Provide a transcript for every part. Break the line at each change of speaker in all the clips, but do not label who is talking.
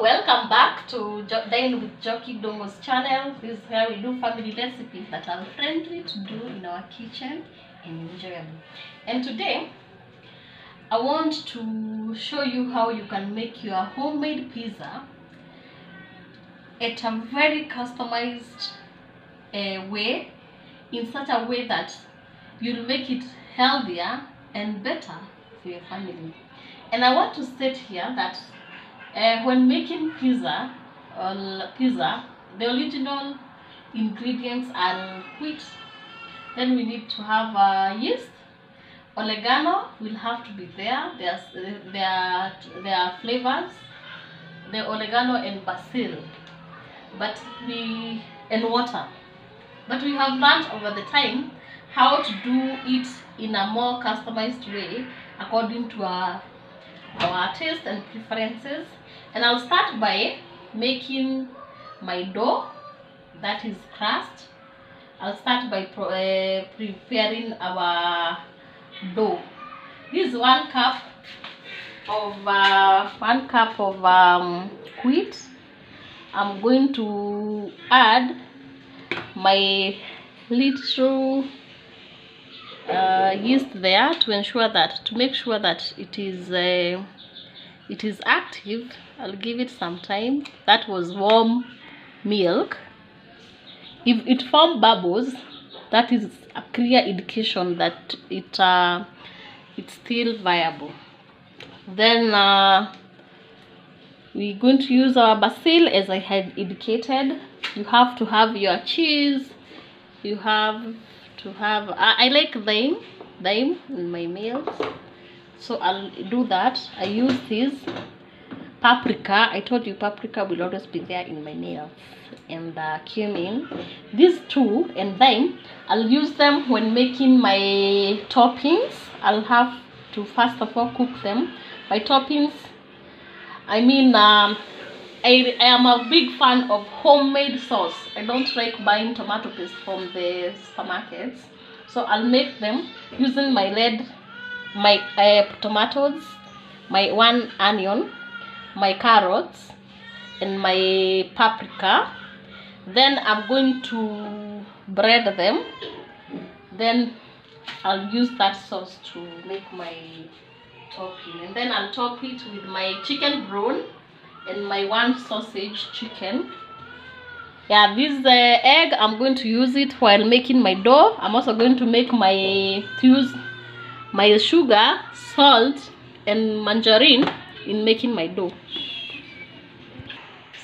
welcome back to Dine with Njoki Dongo's channel. This is where we do family recipes that are friendly to do in our kitchen and enjoyable. And today, I want to show you how you can make your homemade pizza at a very customized way, in such a way that you'll make it healthier and better for your family. And I want to state here that when making pizza, the original ingredients are wheat. Then we need to have yeast. Oregano will have to be there. There are flavors, the oregano and basil, and water. But we have learned over the time how to do it in a more customized way according to our taste and preferences. And I'll start by making my dough, that is crust. I'll start by preparing our dough. This is 1 cup of wheat. I'm going to add my little yeast there to make sure that it is active. I'll give it some time. That was warm milk. If it forms bubbles, that is a clear indication that it's still viable. Then we're going to use our basil, as I had indicated. You have to have your cheese. You have to have I like thyme in my meals, so I'll do that. I use this paprika. I told you paprika will always be there in my meals, and cumin. These two and thyme, I'll use them when making my toppings. I'll have to first of all cook them. My toppings, I mean, I am a big fan of homemade sauce. I don't like buying tomato paste from the supermarkets, so I'll make them using my tomatoes, my 1 onion, my carrots, and my paprika. Then I'm going to bread them. Then I'll use that sauce to make my topping, and then I'll top it with my chicken broth and my 1 sausage chicken. Yeah, this egg, I'm going to use it while making my dough. I'm also going to use my sugar, salt, and margarine in making my dough.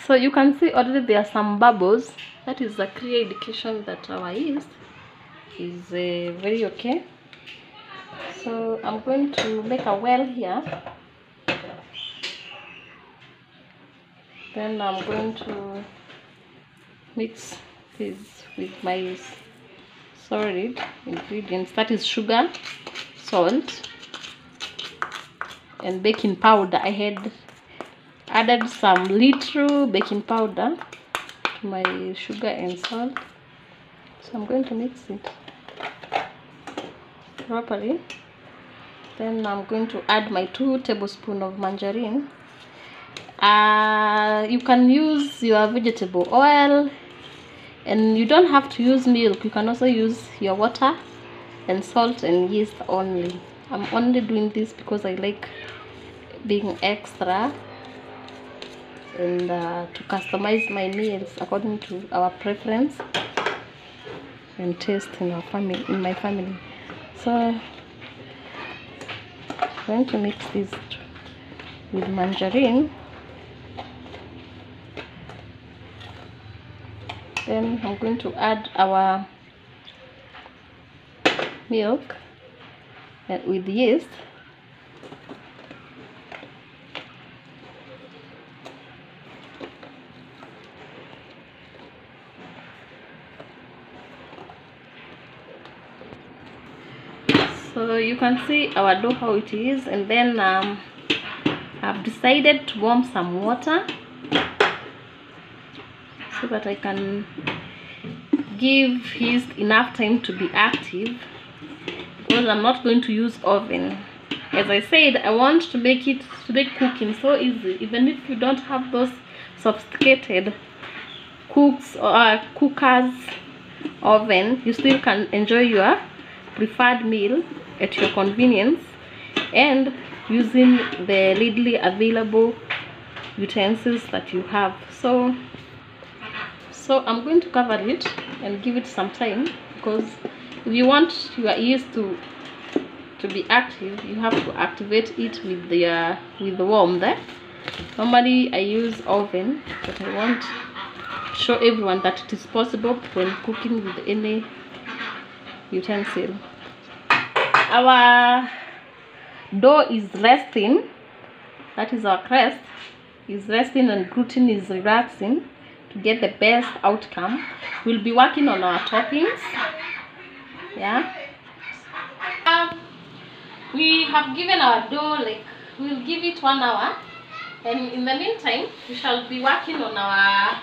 So you can see already there are some bubbles. That is a clear indication that our yeast is very okay. So I'm going to make a well here. Then I'm going to mix this with my solid ingredients, that is sugar, salt, and baking powder. I had added some little baking powder to my sugar and salt, so I'm going to mix it properly. Then I'm going to add my 2 tablespoons of margarine. You can use your vegetable oil, and you don't have to use milk. You can also use your water and salt and yeast only. I'm only doing this because I like being extra and to customize my meals according to our preference and taste in my family. So I'm going to mix this with margarine. Then I'm going to add our milk with yeast. So you can see our dough how it is, and then I've decided to warm some water so that I can give yeast enough time to be active, because I'm not going to use oven. As I said, I want to make cooking so easy. Even if you don't have those sophisticated cookers, oven, you still can enjoy your preferred meal at your convenience and using the readily available utensils that you have. So I'm going to cover it and give it some time, because if you want your ears to be active, you have to activate it with the warm there. Normally I use oven, but I want to show everyone that it is possible when cooking with any utensil. Our dough is resting, that is our crust is resting, and gluten is relaxing to get the best outcome. We'll be working on our toppings. Yeah, we have given our dough, like, we'll give it 1 hour, and in the meantime we shall be working on our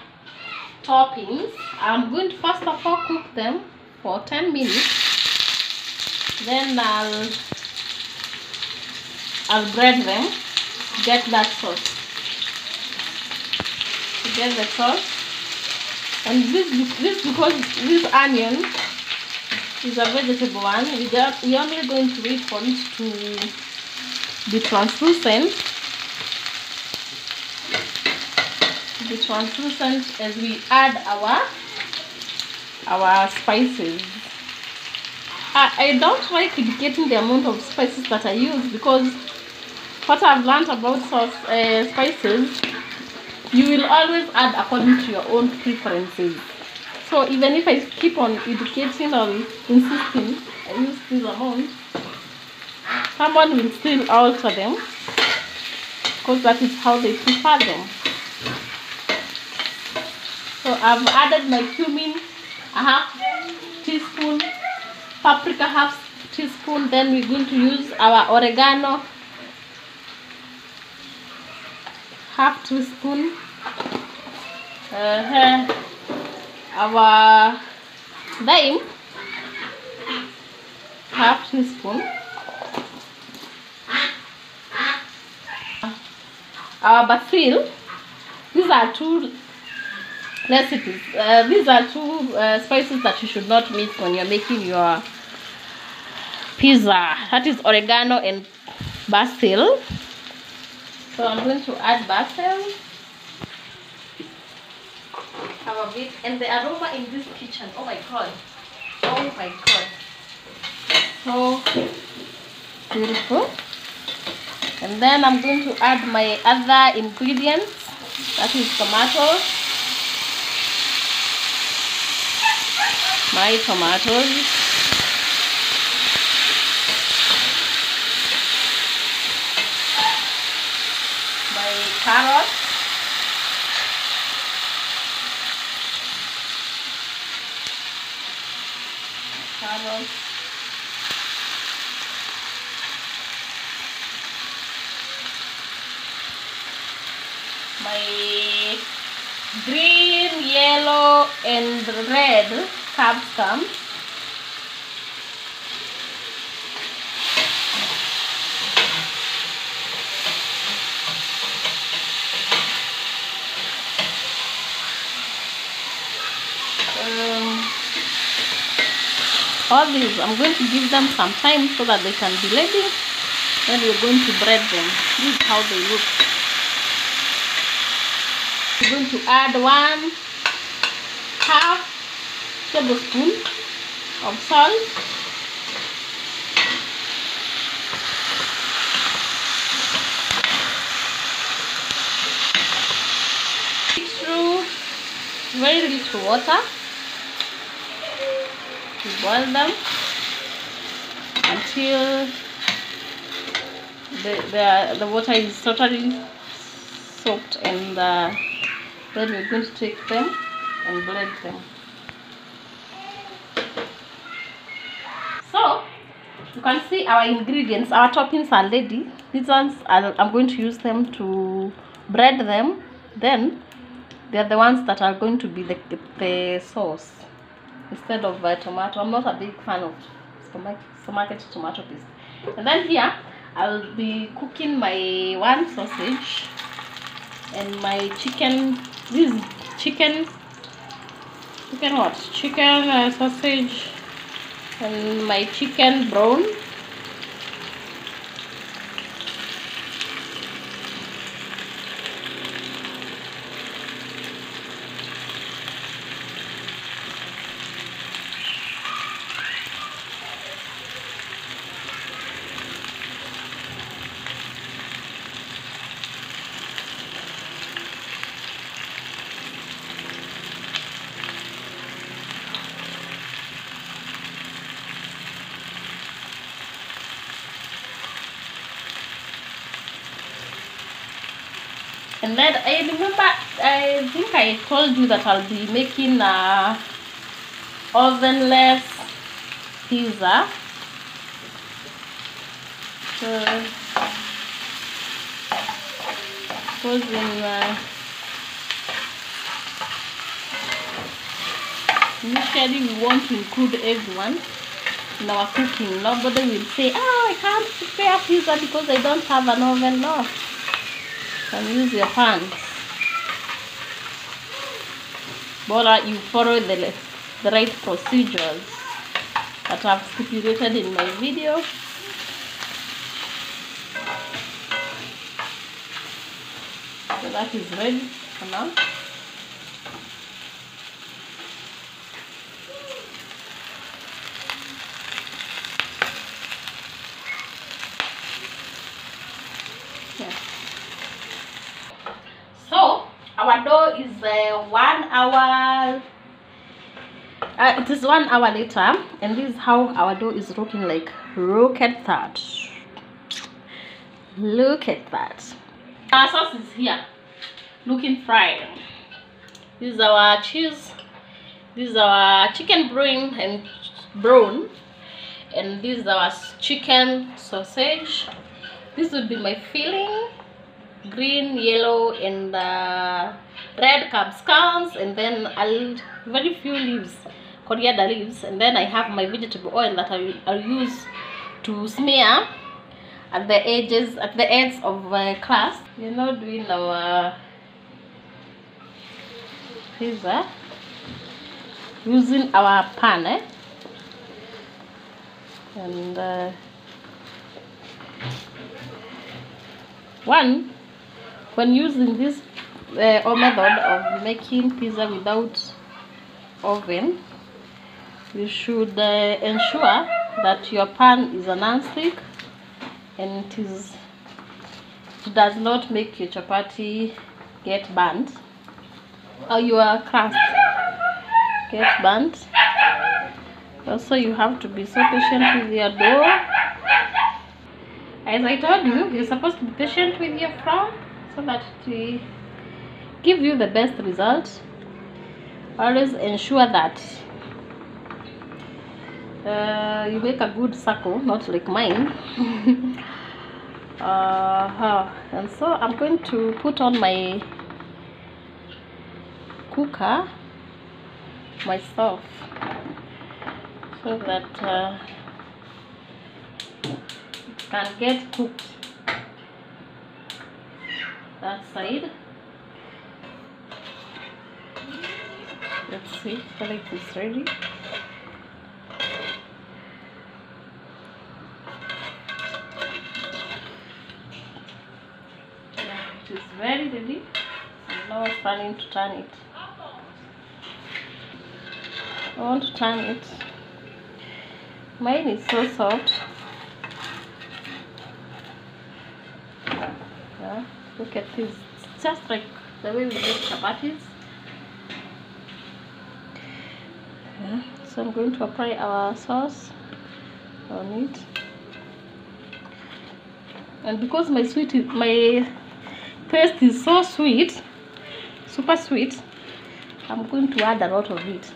toppings. I'm going to first of all cook them for 10 minutes, then I'll bread them to get that sauce, to get the sauce. And this because this onion is a vegetable one, we're only going to wait for it to be translucent. As we add our spices. I don't like indicating the amount of spices that I use, because what I've learned about spices, you will always add according to your own preferences. So even if I keep on indicating or insisting I use this amount, someone will still alter them, because that is how they prefer them. So I've added my cumin, a half teaspoon, paprika half teaspoon, then we're going to use our oregano, half teaspoon, our thyme, half teaspoon, our basil. These are 2 recipes. These are 2 spices that you should not miss when you're making your pizza. That is oregano and basil. So I'm going to add basil. Have a bit, and the aroma in this kitchen, oh my god, so beautiful. And then I'm going to add my other ingredients, that is tomatoes, my carrots, my green, yellow and red capsicum, all these I'm going to give them some time so that they can be ready. Then we're going to bread them. This is how they look. We're going to add 1/2 tablespoon of salt, mix through very little water to boil them until the water is totally soaked, and then we're going to take them and blend them. So you can see our ingredients, our toppings are ready. These ones I'm going to use them to bread them. Then they're the ones that are going to be the sauce instead of tomato. I'm not a big fan of supermarket tomato paste. And then here I'll be cooking my 1 sausage, and my chicken. This is chicken what? Chicken sausage and my chicken brown. And then I remember, I think I told you that I'll be making ovenless pizza. So, because initially we want to include everyone in our cooking. Nobody will say, oh, I can't prepare pizza because I don't have an oven. No. You can use your hands. But you follow the right procedures that I've stipulated in my video. So that is ready for now. Yeah. So our dough is 1 hour. It is 1 hour later, and this is how our dough is looking like. Look at that. Look at that. Our sauce is here, looking fried. This is our cheese. This is our chicken brown, and this is our chicken sausage. This would be my filling: green, yellow, and red capsicums, and then very few leaves, coriander leaves, and then I have my vegetable oil that I'll use to smear at the edges, at the ends of crust. We're now doing our pizza using our pan, and when using this method of making pizza without oven, you should ensure that your pan is a non-stick and it does not make your chapati get burnt or your crust get burnt. Also, you have to be so patient with your dough. As I told you, you're supposed to be patient with your flour so that it will give you the best result. Always ensure that you make a good circle, not like mine. And so I'm going to put on my cooker, my stove, so that it can get cooked that side. Let's see whether it is ready. Yeah, it is very ready. I'm now planning to turn it. I want to turn it. Mine is so soft. Yeah, look at this. It's just like the way we make chapatis. Yeah, so I'm going to apply our sauce on it. And because my paste is so sweet, super sweet, I'm going to add a lot of it.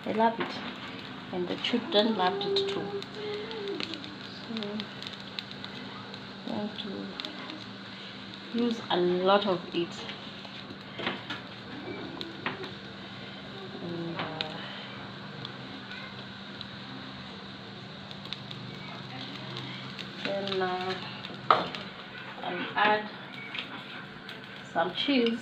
I love it, and the children loved it too. So I'm going to use a lot of it. And then I'll add some cheese.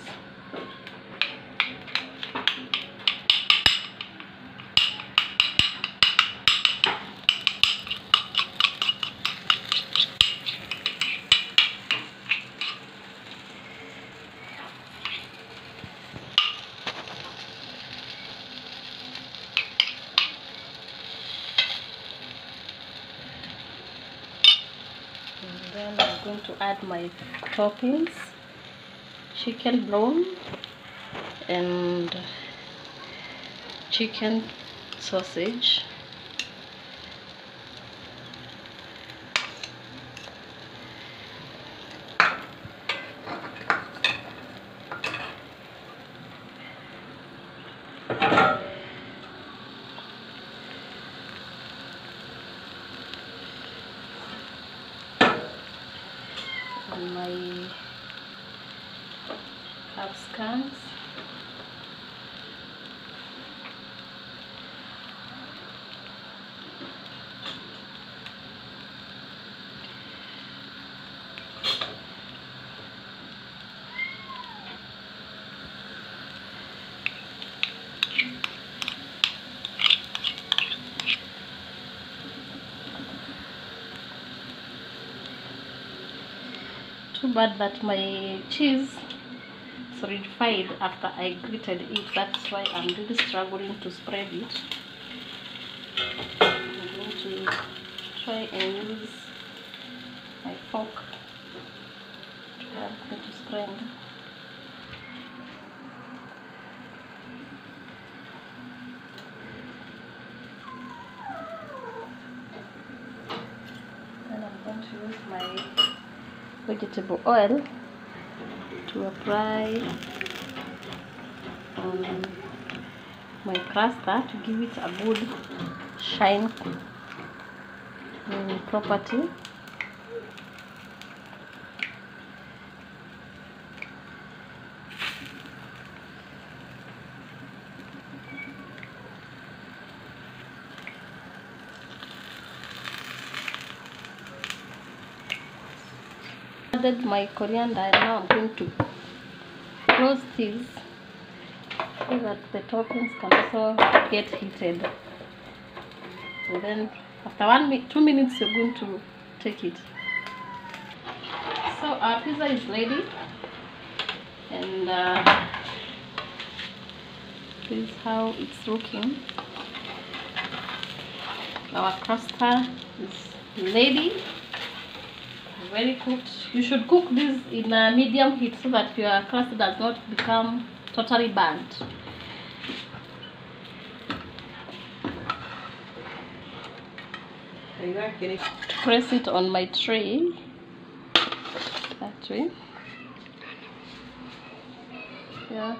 And then I'm going to add my toppings, chicken brown and chicken sausage. And my capsicums. Too bad that my cheese solidified after I grated it. That's why I'm really struggling to spread it. I'm going to try and use my fork to help me to spread. Then I'm going to use my vegetable oil to apply on my cluster to give it a good shine property. Added my coriander, and now I'm going to close this so that the toppings can also get heated. And then after 2 minutes you're going to take it. So our pizza is ready, and this is how it's looking. Our cluster is ready, very cooked. You should cook this in a medium heat so that your crust does not become totally burnt. Press it on my tray, that way. Yeah.